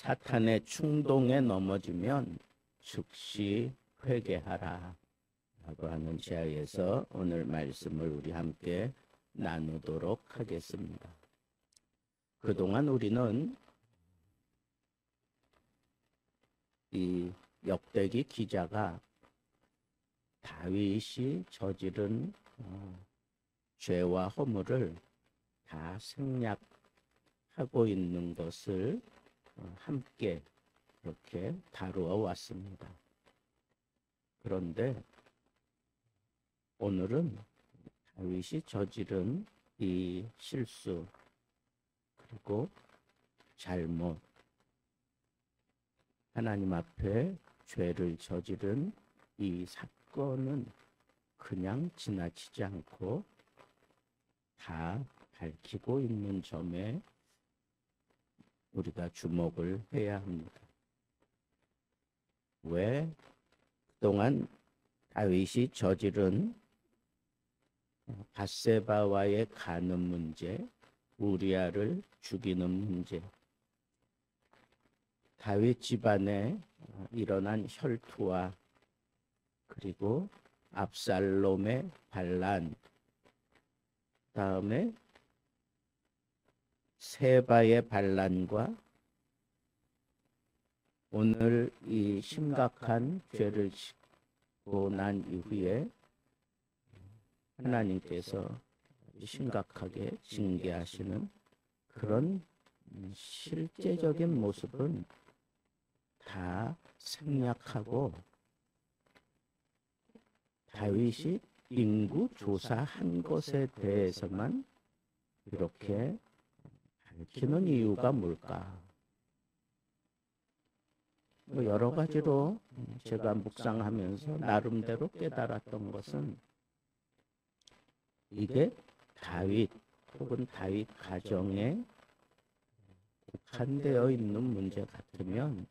사탄의 충동에 넘어지면 즉시 회개하라 라고 하는 지하에서 오늘 말씀을 우리 함께 나누도록 하겠습니다. 그동안 우리는 이 역대기 기자가 다윗이 저지른 죄와 허물을 다 생략하고 있는 것을 함께 이렇게 다루어 왔습니다. 그런데 오늘은 다윗이 저지른 이 실수 그리고 잘못, 하나님 앞에 죄를 저지른 이 사건은 그냥 지나치지 않고 다 밝히고 있는 점에 우리가 주목을 해야 합니다. 왜 그동안 다윗이 저지른 밧세바와의 간음 문제, 우리아를 죽이는 문제, 다윗 집안에 일어난 혈투와 그리고 압살롬의 반란, 다음에 세바의 반란과 오늘 이 심각한 죄를 짓고 난 이후에 하나님께서 심각하게 징계하시는 그런 실제적인 모습은 다 생략하고 다윗이 인구 조사한 것에 대해서만 이렇게 밝히는 이유가 뭘까? 여러 가지로 제가 묵상하면서 나름대로 깨달았던 것은 이게 다윗 혹은 다윗 가정에 국한되어 있는 문제 같으면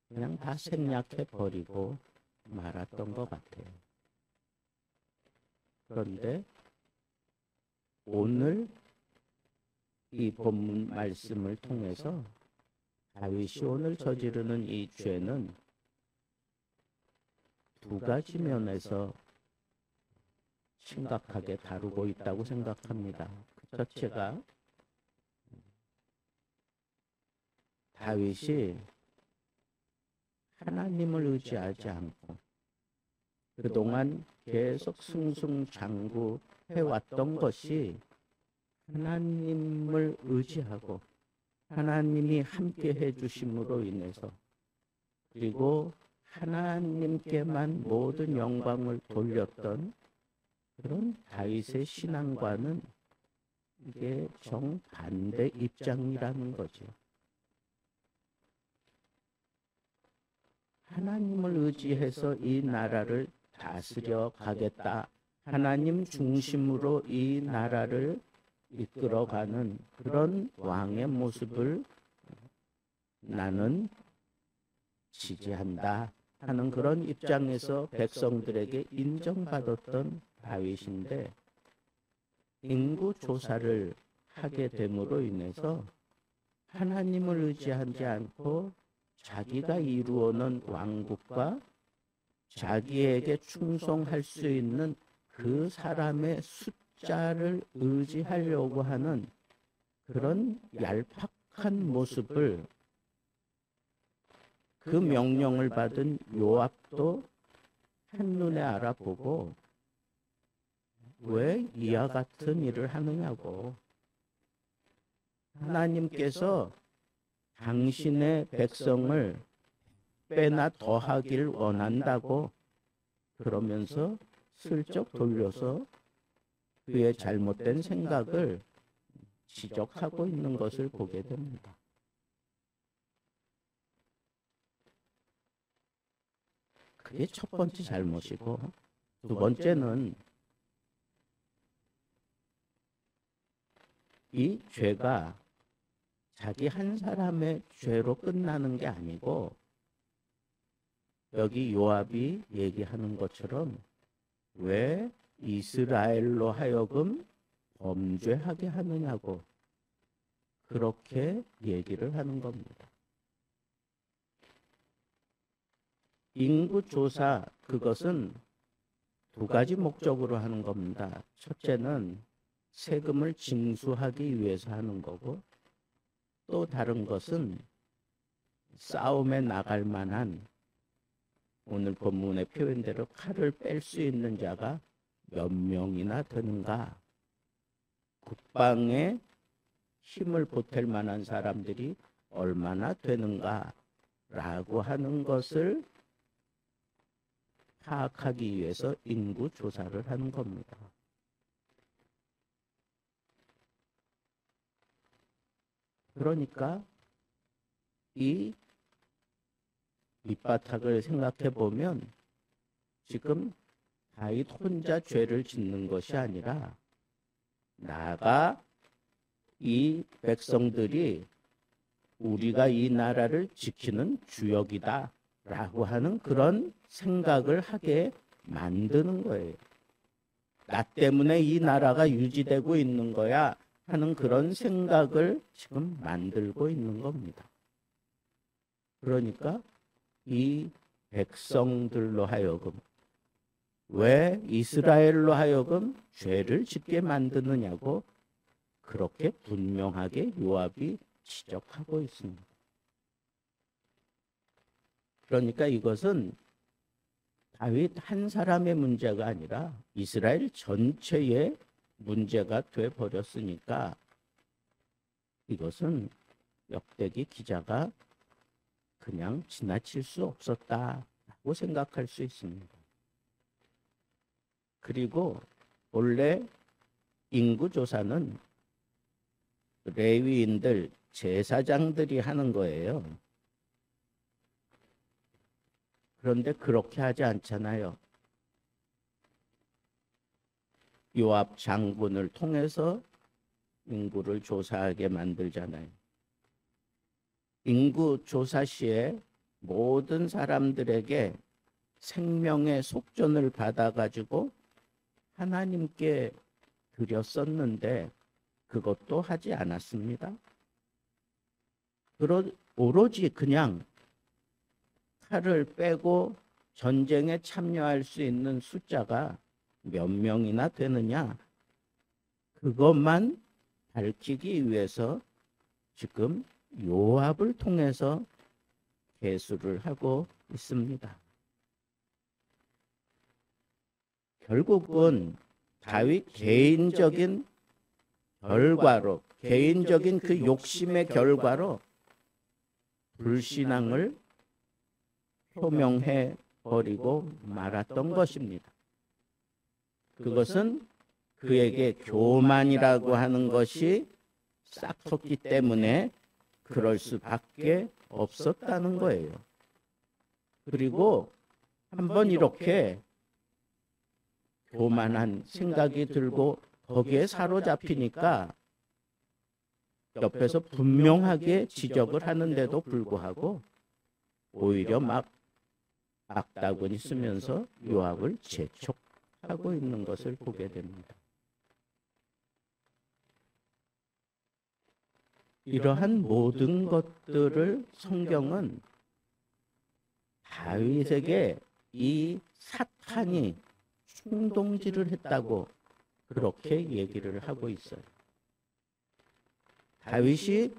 그냥 다 생략해 버리고 말았던 것 같아요. 그런데 오늘 이 본문 말씀을 통해서 다윗이 오늘 저지르는 이 죄는 두 가지 면에서 심각하게 다루고 있다고 생각합니다. 그 첫째가 다윗이 하나님을 의지하지 않고 그동안 계속 승승장구해왔던 것이 하나님을 의지하고 하나님이 함께 해주심으로 인해서 그리고 하나님께만 모든 영광을 돌렸던 그런 다윗의 신앙과는 이게 정반대 입장이라는 거죠. 하나님을 의지해서 이 나라를 다스려 가겠다. 하나님 중심으로 이 나라를 이끌어가는 그런 왕의 모습을 나는 지지한다 하는 그런 입장에서 백성들에게 인정받았던 다윗인데 인구 조사를 하게 됨으로 인해서 하나님을 의지하지 않고 자기가 이루어놓은 왕국과 자기에게 충성할 수 있는 그 사람의 숫자를 의지하려고 하는 그런 얄팍한 모습을 그 명령을 받은 요압도 한눈에 알아보고 왜 이와 같은 일을 하느냐고. 하나님께서 당신의 백성을 빼나 더하길 원한다고 그러면서 슬쩍 돌려서 그의 잘못된 생각을 지적하고 있는 것을 보게 됩니다. 그게 첫 번째 잘못이고, 두 번째는 이 죄가 자기 한 사람의 죄로 끝나는 게 아니고 여기 요압이 얘기하는 것처럼 왜 이스라엘로 하여금 범죄하게 하느냐고 그렇게 얘기를 하는 겁니다. 인구조사, 그것은 두 가지 목적으로 하는 겁니다. 첫째는 세금을 징수하기 위해서 하는 거고, 또 다른 것은 싸움에 나갈 만한, 오늘 본문의 표현대로 칼을 뺄 수 있는 자가 몇 명이나 되는가, 국방에 힘을 보탤 만한 사람들이 얼마나 되는가 라고 하는 것을 파악하기 위해서 인구 조사를 하는 겁니다. 그러니까 이 밑바닥을 생각해 보면 지금 다윗 혼자 죄를 짓는 것이 아니라 나아가 이 백성들이 우리가 이 나라를 지키는 주역이다 라고 하는 그런 생각을 하게 만드는 거예요. 나 때문에 이 나라가 유지되고 있는 거야 하는 그런 생각을 지금 만들고 있는 겁니다. 그러니까 이 백성들로 하여금, 왜 이스라엘로 하여금 죄를 짓게 만드느냐고 그렇게 분명하게 요압이 지적하고 있습니다. 그러니까 이것은 다윗 한 사람의 문제가 아니라 이스라엘 전체의 문제가 돼 버렸으니까 이것은 역대기 기자가 그냥 지나칠 수 없었다라고 생각할 수 있습니다. 그리고 원래 인구조사는 레위인들, 제사장들이 하는 거예요. 그런데 그렇게 하지 않잖아요. 요압 장군을 통해서 인구를 조사하게 만들잖아요. 인구 조사 시에 모든 사람들에게 생명의 속전을 받아가지고 하나님께 드렸었는데 그것도 하지 않았습니다. 오로지 그냥 칼을 빼고 전쟁에 참여할 수 있는 숫자가 몇 명이나 되느냐, 그것만 밝히기 위해서 지금 요압을 통해서 계수를 하고 있습니다. 결국은 다윗 개인적인 결과로, 개인적인 그 욕심의 결과로 불신앙을 표명해 버리고 말았던 것입니다. 그것은 그에게 교만이라고 하는 것이 싹 텄기 때문에 그럴 수밖에 없었다는 거예요. 그리고 한번 이렇게 교만한 생각이 들고 거기에 사로잡히니까 옆에서 분명하게 지적을 하는데도 불구하고 오히려 막 악다구니 쓰면서 요압을 재촉하고 있는 것을 보게 됩니다. 이러한 모든 것들을 성경은 다윗에게 이 사탄이 충동질을 했다고 그렇게 얘기를 하고 있어요. 다윗이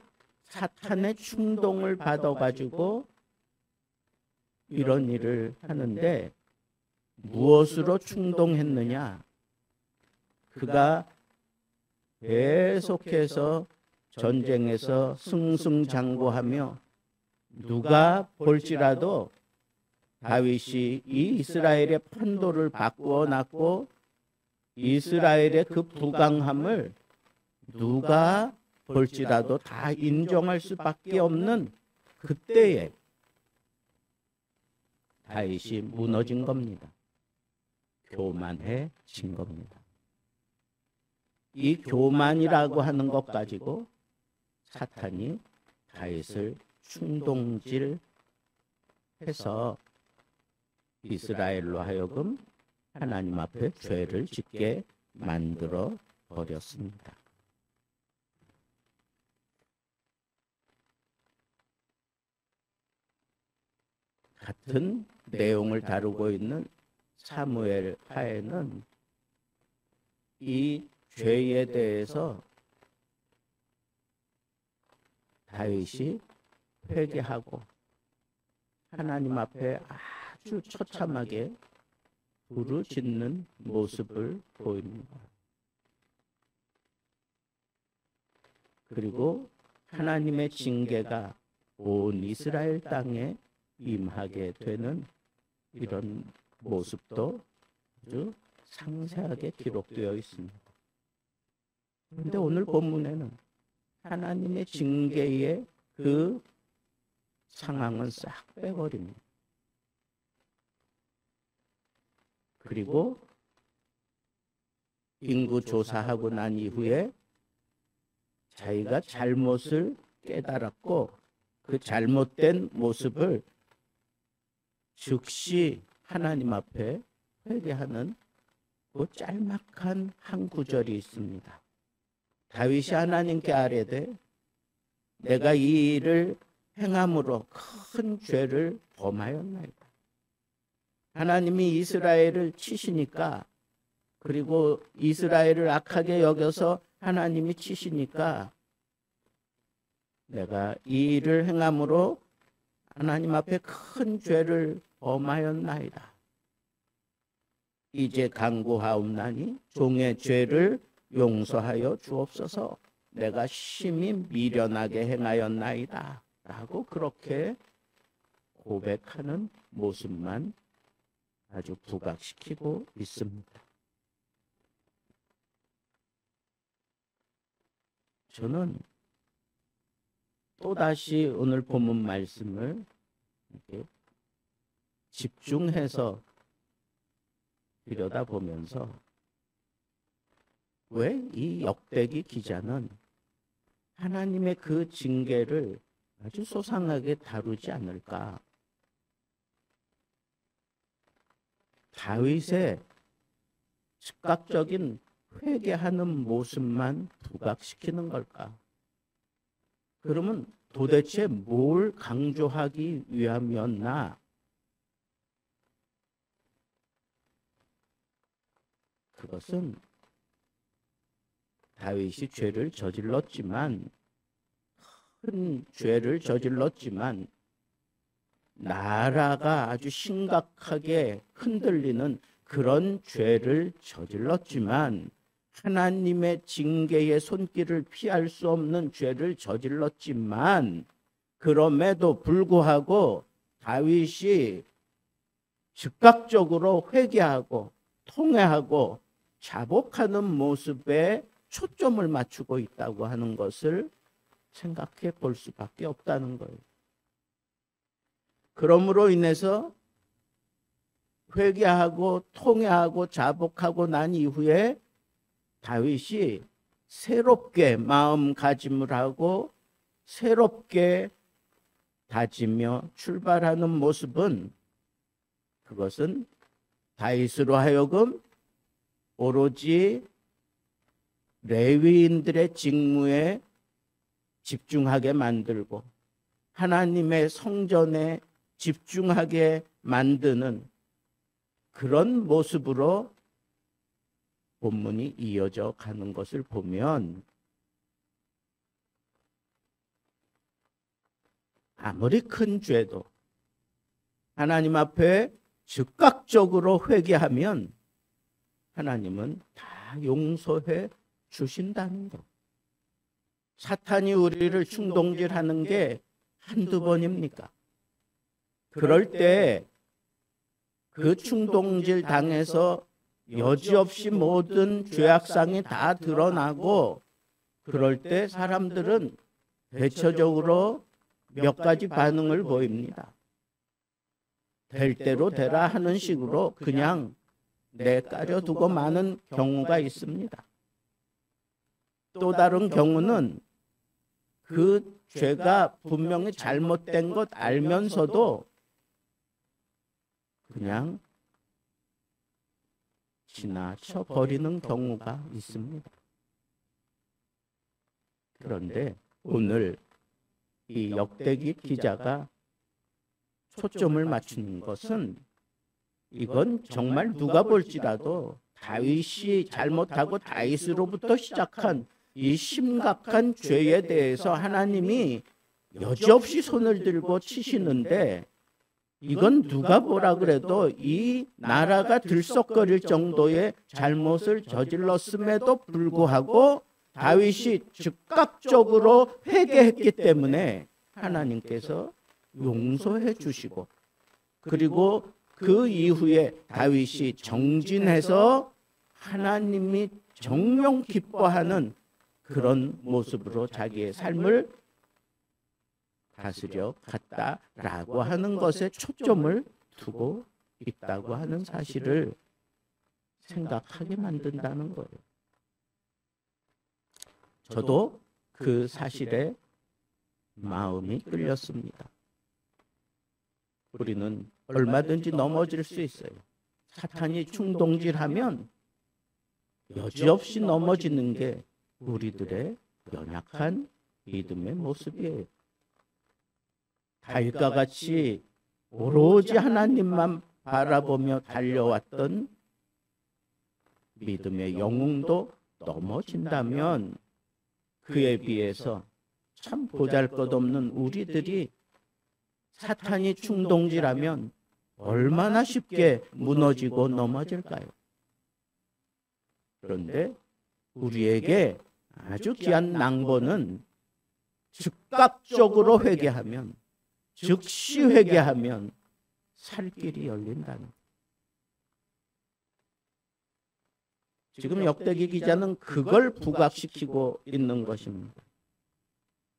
사탄의 충동을 받아가지고 이런 일을 하는데 무엇으로 충동했느냐? 그가 계속해서 전쟁에서 승승장구하며 누가 볼지라도 다윗이 이 이스라엘의 판도를 바꾸어 놨고 이스라엘의 그 부강함을 누가 볼지라도 다 인정할 수밖에 없는 그때에 다윗이 무너진 겁니다. 교만해진 겁니다. 이 교만이라고 하는 것 가지고 사탄이 다윗을 충동질해서 이스라엘로 하여금 하나님 앞에 죄를 짓게 만들어 버렸습니다. 같은 내용을 다루고 있는 사무엘 하에는 이 죄에 대해서 다윗이 회개하고 하나님 앞에 아주 처참하게 부르짖는 모습을 보입니다. 그리고 하나님의 징계가 온 이스라엘 땅에 임하게 되는 이런 모습도 아주 상세하게 기록되어 있습니다. 그런데 오늘 본문에는 하나님의 징계의 그 상황은 싹 빼버립니다. 그리고 인구 조사하고 난 이후에 자기가 잘못을 깨달았고 그 잘못된 모습을 즉시 하나님 앞에 회개하는 그 짤막한 한 구절이 있습니다. 다윗이 하나님께 아뢰되 내가 이 일을 행함으로 큰 죄를 범하였나이다. 하나님이 이스라엘을 치시니까, 그리고 이스라엘을 악하게 여겨서 하나님이 치시니까 내가 이 일을 행함으로 하나님 앞에 큰 죄를 범하였나이다. 이제 간구하옵나니 종의 죄를 용서하여 주옵소서. 내가 심히 미련하게 행하였나이다. 라고 그렇게 고백하는 모습만 아주 부각시키고 있습니다. 저는 또다시 오늘 본문 말씀을 이렇게 집중해서 들여다보면서 왜 이 역대기 기자는 하나님의 그 징계를 아주 소상하게 다루지 않을까? 다윗의 즉각적인 회개하는 모습만 부각시키는 걸까? 그러면 도대체 뭘 강조하기 위함이었나? 그것은 다윗이 죄를 저질렀지만, 큰 죄를 저질렀지만 나라가 아주 심각하게 흔들리는 그런 죄를 저질렀지만, 하나님의 징계의 손길을 피할 수 없는 죄를 저질렀지만, 그럼에도 불구하고 다윗이 즉각적으로 회개하고 통회하고 자복하는 모습에 초점을 맞추고 있다고 하는 것을 생각해 볼 수밖에 없다는 거예요. 그러므로 인해서 회개하고 통회하고 자복하고 난 이후에 다윗이 새롭게 마음가짐을 하고 새롭게 다지며 출발하는 모습은, 그것은 다윗으로 하여금 오로지 레위인들의 직무에 집중하게 만들고 하나님의 성전에 집중하게 만드는 그런 모습으로 본문이 이어져 가는 것을 보면, 아무리 큰 죄도 하나님 앞에 즉각적으로 회개하면 하나님은 다 용서해 주신다는 것. 사탄이 우리를 충동질하는 게 한두 번입니까? 그럴 때 그 충동질 당해서 여지없이 모든 죄악상이 다 드러나고, 그럴 때 사람들은 대체적으로 몇 가지 반응을 보입니다. 될 대로 되라 하는 식으로 그냥 내까려두고 마는 경우가 있습니다. 또 다른 경우는 그 죄가 분명히 잘못된 것 알면서도 그냥 지나쳐 버리는 경우가 있습니다. 그런데 오늘 이 역대기 기자가 초점을 맞추는 것은 이건 정말 누가 볼지라도 다윗이 잘못하고 다윗으로부터 시작한 이 심각한 죄에 대해서 하나님이 여지없이 손을 들고 치시는데, 이건 누가 뭐라 그래도 이 나라가 들썩거릴 정도의 잘못을 저질렀음에도 불구하고 다윗이 즉각적으로 회개했기 때문에 하나님께서 용서해 주시고, 그리고 그 이후에 다윗이 정진해서 하나님이 정령 기뻐하는 그런 모습으로 자기의 삶을 다스려 갔다라고 하는 것에 초점을 두고 있다고 하는 사실을 생각하게 만든다는 거예요. 저도 그 사실에 마음이 끌렸습니다. 우리는 얼마든지 넘어질 수 있어요. 사탄이 충동질하면 여지없이 넘어지는 게 우리들의 연약한 믿음의 모습이에요. 다윗과 같이 오로지 하나님만 바라보며 달려왔던 믿음의 영웅도 넘어진다면 그에 비해서 참 보잘것없는 우리들이 사탄이 충동질하면 얼마나 쉽게 무너지고 넘어질까요? 그런데 우리에게 아주 귀한 낭보는 즉각적으로 회개하면, 즉시 회개하면 살 길이 열린다는 거예요. 지금 역대기 기자는 그걸 부각시키고 있는 것입니다.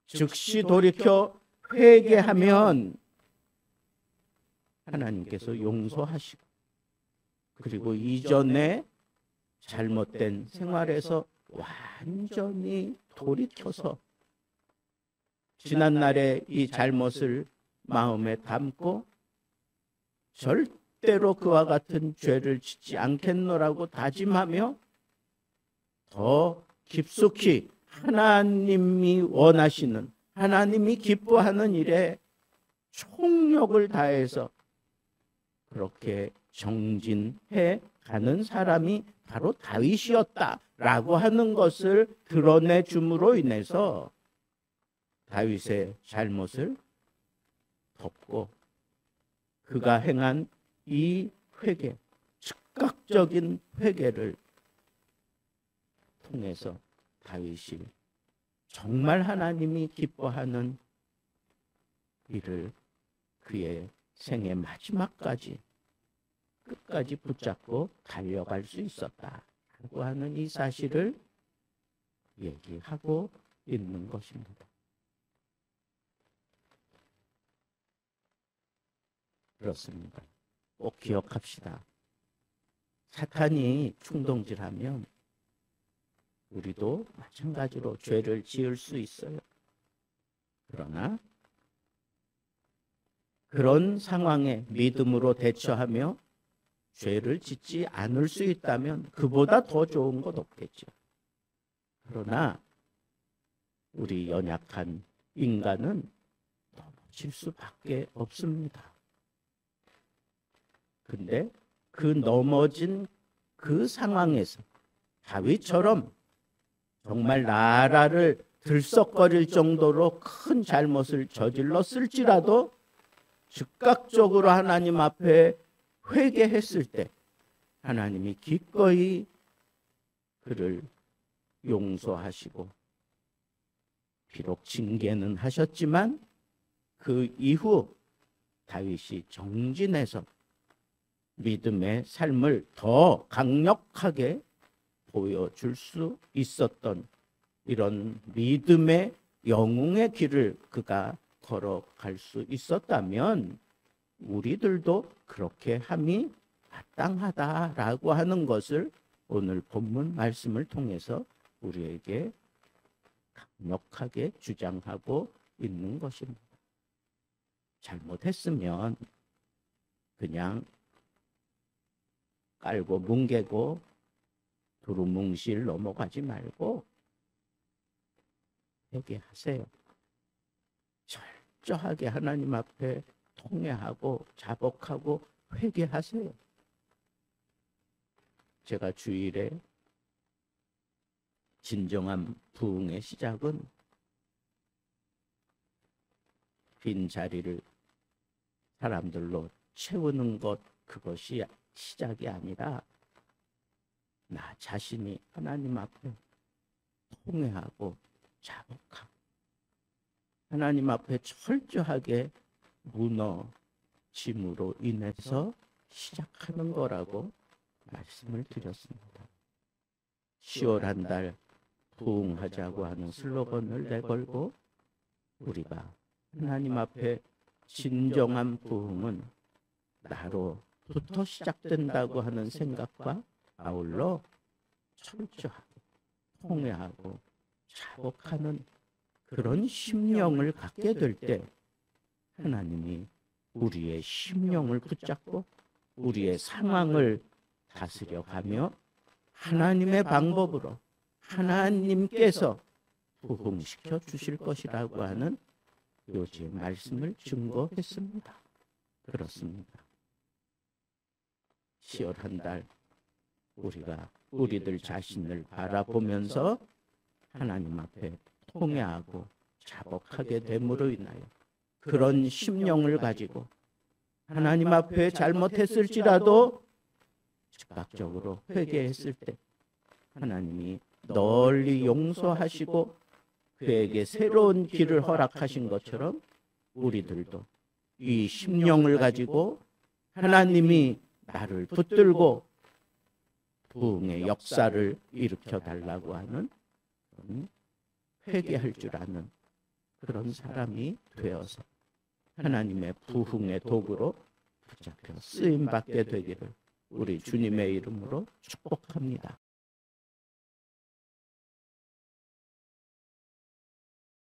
즉시 돌이켜 회개하면 하나님께서 용서하시고, 그리고 이전에 잘못된 생활에서 완전히 돌이켜서 지난날의 이 잘못을 마음에 담고 절대로 그와 같은 죄를 짓지 않겠노라고 다짐하며 더 깊숙이 하나님이 원하시는, 하나님이 기뻐하는 일에 총력을 다해서 그렇게 정진해 가는 사람이 바로 다윗이었다라고 하는 것을 드러내 줌으로 인해서 다윗의 잘못을 덮고 그가 행한 이 회개, 즉각적인 회개를 통해서 다윗이 정말 하나님이 기뻐하는 일을 그의 생의 마지막까지 끝까지 붙잡고 달려갈 수 있었다라고 하는 이 사실을 얘기하고 있는 것입니다. 그렇습니다. 꼭 기억합시다. 사탄이 충동질하면 우리도 마찬가지로 죄를 지을 수 있어요. 그러나 그런 상황에 믿음으로 대처하며 죄를 짓지 않을 수 있다면 그보다 더 좋은 것 없겠죠. 그러나 우리 연약한 인간은 넘어질 수밖에 없습니다. 근데 그 넘어진 그 상황에서 다윗처럼 정말 나라를 들썩거릴 정도로 큰 잘못을 저질렀을지라도 즉각적으로 하나님 앞에 회개했을 때 하나님이 기꺼이 그를 용서하시고, 비록 징계는 하셨지만 그 이후 다윗이 정진해서 믿음의 삶을 더 강력하게 보여줄 수 있었던 이런 믿음의 영웅의 길을 그가 걸어갈 수 있었다면 우리들도 그렇게 함이 마땅하다라고 하는 것을 오늘 본문 말씀을 통해서 우리에게 강력하게 주장하고 있는 것입니다. 잘못했으면 그냥 깔고 뭉개고 두루뭉실 넘어가지 말고 회개하세요. 철저하게 하나님 앞에 통회하고 자복하고 회개하세요. 제가 주일에 진정한 부흥의 시작은 빈 자리를 사람들로 채우는 것, 그것이 시작이 아니라 나 자신이 하나님 앞에 통회하고 자복하고 하나님 앞에 철저하게 무너짐으로 인해서 시작하는 거라고 말씀을 드렸습니다. 10월 한 달 부흥하자고 하는 슬로건을 내걸고 우리가 하나님 앞에 진정한 부흥은 나로부터 시작된다고 하는 생각과 아울러 철저하고 통회하고 자복하는 그런 심령을 갖게 될 때 하나님이 우리의 심령을 붙잡고 우리의 상황을 다스려가며 하나님의 방법으로 하나님께서 부흥시켜 주실 것이라고 하는 요지의 말씀을 증거했습니다. 그렇습니다. 10월 한 달 우리가 우리들 자신을 바라보면서 하나님 앞에 통회하고 자복하게 됨으로 인하여 그런 심령을 가지고 하나님 앞에 잘못했을지라도 즉각적으로 회개했을 때 하나님이 널리 용서하시고 그에게 새로운 길을 허락하신 것처럼 우리들도 이 심령을 가지고 하나님이 나를 붙들고 부흥의 역사를 일으켜 달라고 하는 회개할 줄 아는 그런 사람이 되어서 하나님의 부흥의 도구로 붙잡혀 쓰임받게 되기를 우리 주님의 이름으로 축복합니다.